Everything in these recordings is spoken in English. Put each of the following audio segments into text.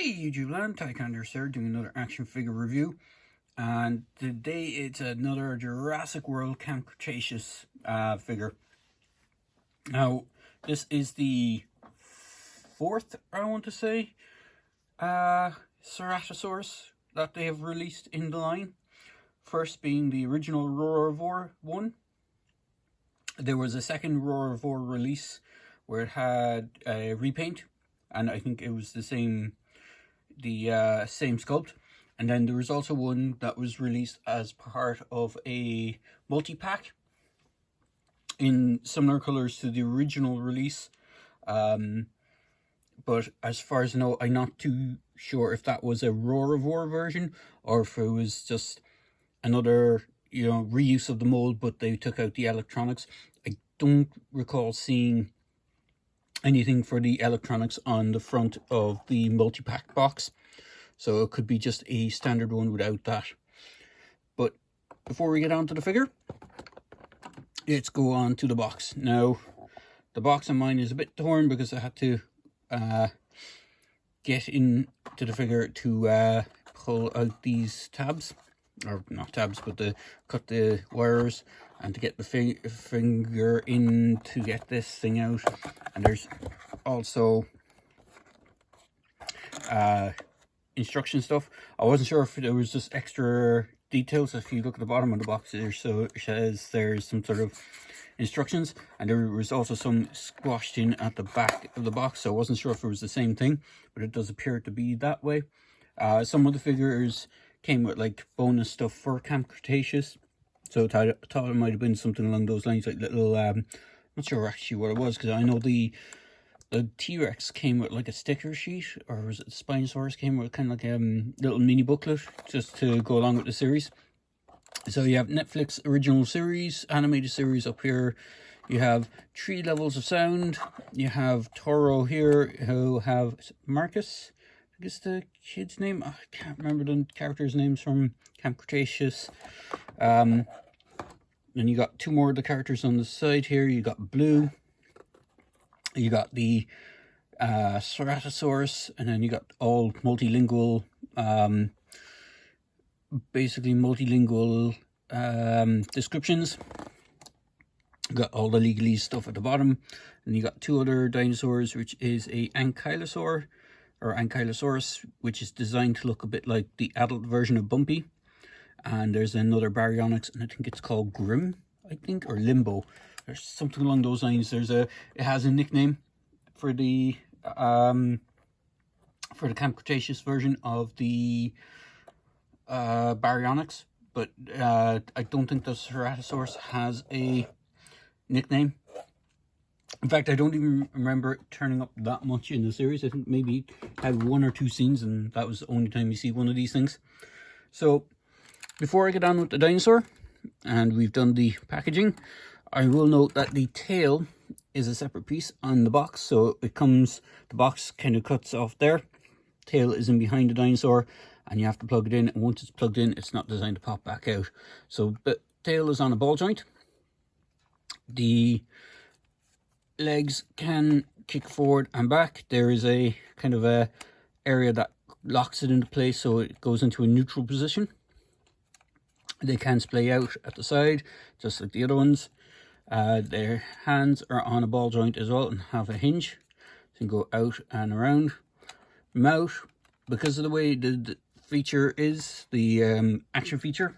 Hey YouTube land, Tycanders here doing another action figure review, and today it's another Jurassic World Camp Cretaceous figure. Now this is the fourth, I want to say, Ceratosaurus that they have released in the line. First being the original Roarivore one. There was a second Roarivore release where it had a repaint, and I think it was the same sculpt. And then there was also one that was released as part of a multi-pack in similar colors to the original release, but as far as I know, I'm not too sure if that was a Roarivore version or if it was just another reuse of the mold, but they took out the electronics. I don't recall seeing anything for the electronics on the front of the multi-pack box, so it could be just a standard one without that. But before we get on to the figure, let's go on to the box. Now the box on mine is a bit torn because I had to get into the figure to pull out these tabs, or not tabs, but to cut the wires and to get the finger in to get this thing out. And there's also instruction stuff. I wasn't sure if there was just extra details. If you look at the bottom of the box, there says there's some sort of instructions, and there was also some squashed in at the back of the box, so I wasn't sure if it was the same thing, but it does appear to be that way. Some of the figures came with like bonus stuff for Camp Cretaceous, so I thought it might have been something along those lines, like little not sure actually what it was, because I know the T-Rex came with like a sticker sheet, or was it the Spinosaurus came with kind of like a little mini booklet just to go along with the series. So you have Netflix original series, animated series up here. You have 3 levels of sound. You have Toro here, who have Marcus, I guess the kid's name. I can't remember the characters' names from Camp Cretaceous. Then you got 2 more of the characters on the side here. You got Blue. You got the Ceratosaurus, and then you got all multilingual, basically multilingual descriptions. You got all the legalese stuff at the bottom, and you got 2 other dinosaurs, which is a Ankylosaur, or Ankylosaurus, which is designed to look a bit like the adult version of Bumpy. And there's another Baryonyx, and I think it's called Grim, I think, or Limbo. There's something along those lines. It has a nickname for the Camp Cretaceous version of the Baryonyx, but I don't think the Ceratosaurus has a nickname. In fact, I don't even remember it turning up that much in the series. I think maybe it had 1 or 2 scenes, and that was the only time you see one of these things. So before I get on with the dinosaur, and we've done the packaging, I will note that the tail is a separate piece on the box. So it comes, the box kind of cuts off there. Tail is in behind the dinosaur, and you have to plug it in. And once it's plugged in, it's not designed to pop back out. So the tail is on a ball joint. The legs can kick forward and back. There is a kind of a area that locks it into place, so it goes into a neutral position. They can splay out at the side, just like the other ones. Their hands are on a ball joint as well and have a hinge, so you can go out and around. Mouth, because of the way the feature is, the action feature,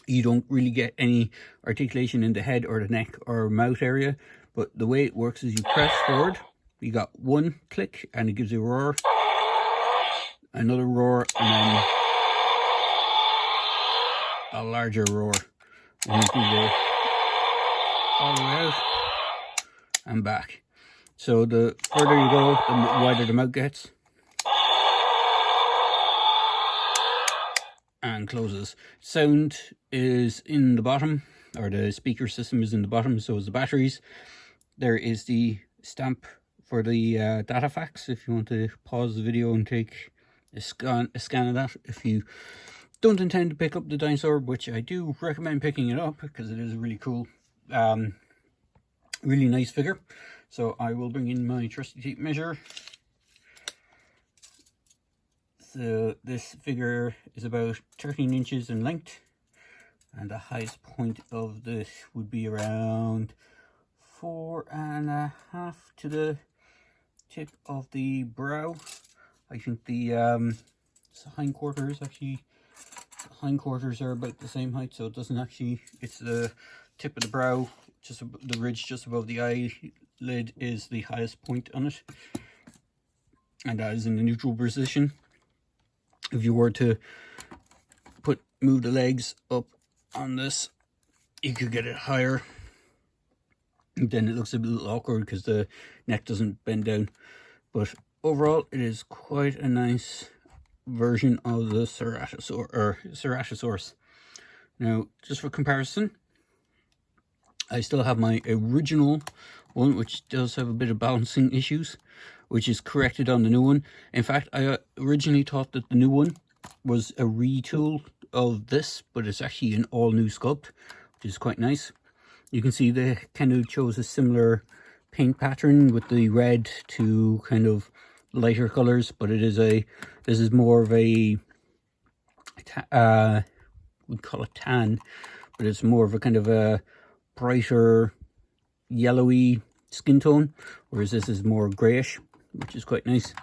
you don't really get any articulation in the head or the neck or mouth area, but the way it works is you press forward, you got 1 click and it gives you a roar, another roar, and then a larger roar, and you can go all the way out and back. So the further you go, the wider the mouth gets, and closes. Sound is in the bottom, or the speaker system is in the bottom, so is the batteries. There is the stamp for the data fax, if you want to pause the video and take a scan of that. If you don't intend to pick up the dinosaur, which I do recommend picking it up because it is a really cool, really nice figure. So I will bring in my trusty tape measure So this figure is about 13 inches in length, and the highest point of this would be around 4.5 to the tip of the brow. I think the hindquarters are about the same height, so it doesn't actually, it's the tip of the brow, just the ridge just above the eyelid is the highest point on it, and that is in the neutral position. If you were to move the legs up on this, you could get it higher. Then it looks a little awkward because the neck doesn't bend down. But overall, it is quite a nice version of the Ceratosaurus. Now, just for comparison, I still have my original one, which does have a bit of balancing issues, which is corrected on the new one. In fact, I originally thought that the new one was a retool of this, but it's actually an all new sculpt, which is quite nice. You can see they kind of chose a similar paint pattern with the red to kind of lighter colors, but this is more of a we'd call it tan, but it's more of a kind of a brighter yellowy skin tone, whereas this is more grayish, which is quite nice.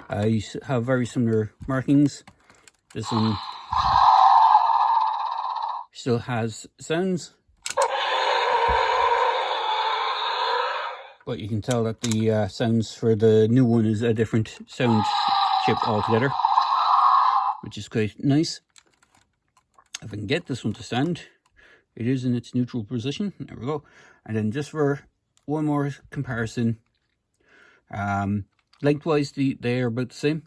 I have very similar markings. This one still has sounds, but you can tell that the sounds for the new one is a different sound chip altogether, which is quite nice. If I can get this one to stand, it is in its neutral position. There we go. And then just for one more comparison, lengthwise they are about the same.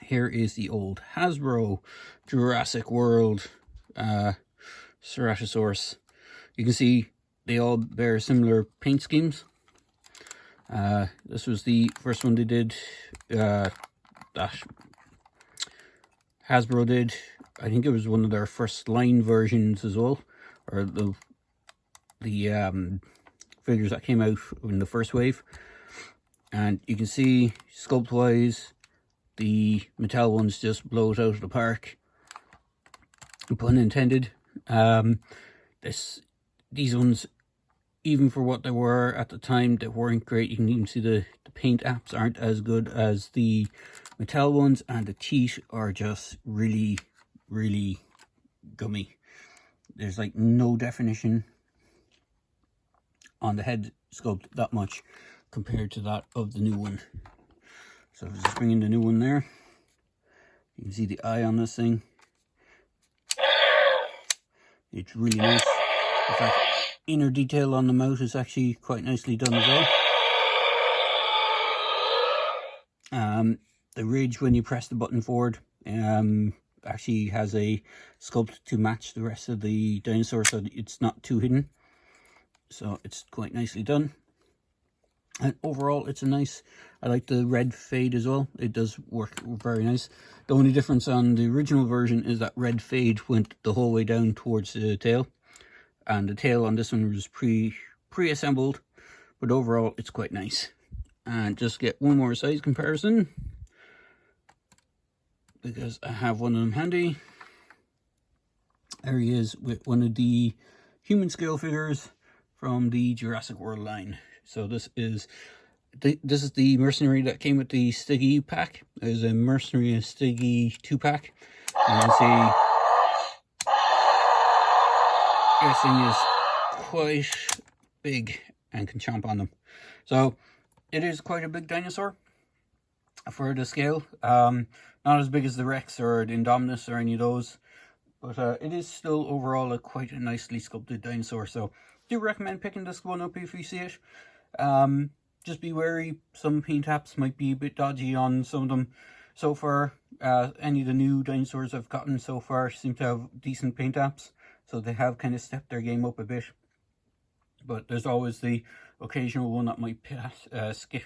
Here is the old Hasbro Jurassic World Ceratosaurus. You can see they all bear similar paint schemes. This was the first one they did, that Hasbro did. I think it was one of their first line versions as well, or the figures that came out in the first wave. And you can see sculpt wise, the Mattel ones just blow it out of the park, pun intended. These ones, even for what they were at the time, they weren't great. You can even see the paint apps aren't as good as the Mattel ones, and the teeth are just really, really gummy. There's like no definition on the head sculpt that much compared to that of the new one. So just bring in the new one there. You can see the eye on this thing. It's really nice. In fact, inner detail on the mouth is actually quite nicely done as well. The ridge, when you press the button forward, actually has a sculpt to match the rest of the dinosaur, so it's not too hidden. So it's quite nicely done. And overall, it's a nice, I like the red fade as well. It does work very nice. The only difference on the original version is that red fade went the whole way down towards the tail. And the tail on this one was pre-assembled. But overall, it's quite nice. And just get one more size comparison, because I have one of them handy. There he is with one of the human scale figures from the Jurassic World line. So this is the mercenary that came with the Stiggy pack. There's a mercenary and Stiggy 2-pack. You can see this thing is quite big and can chomp on them. So it is quite a big dinosaur for the scale. Not as big as the Rex or the Indominus or any of those, but it is still overall quite a nicely sculpted dinosaur. So do recommend picking this one up if you see it. Just be wary, some paint apps might be a bit dodgy on some of them. So far, any of the new dinosaurs I've gotten so far seem to have decent paint apps, so they have kind of stepped their game up a bit. But there's always the occasional one that might skip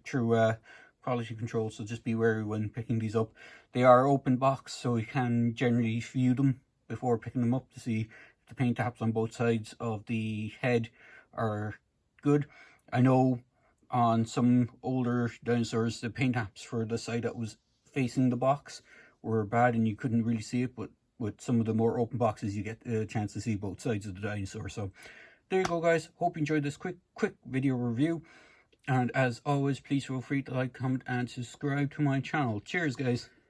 through quality control, so just be wary when picking these up. They are open box, so you can generally view them before picking them up to see if the paint apps on both sides of the head are good. I know on some older dinosaurs, the paint apps for the side that was facing the box were bad and you couldn't really see it, but with some of the more open boxes you get a chance to see both sides of the dinosaur. So there you go, guys. Hope you enjoyed this quick video review, and as always, please feel free to like, comment and subscribe to my channel. Cheers, guys.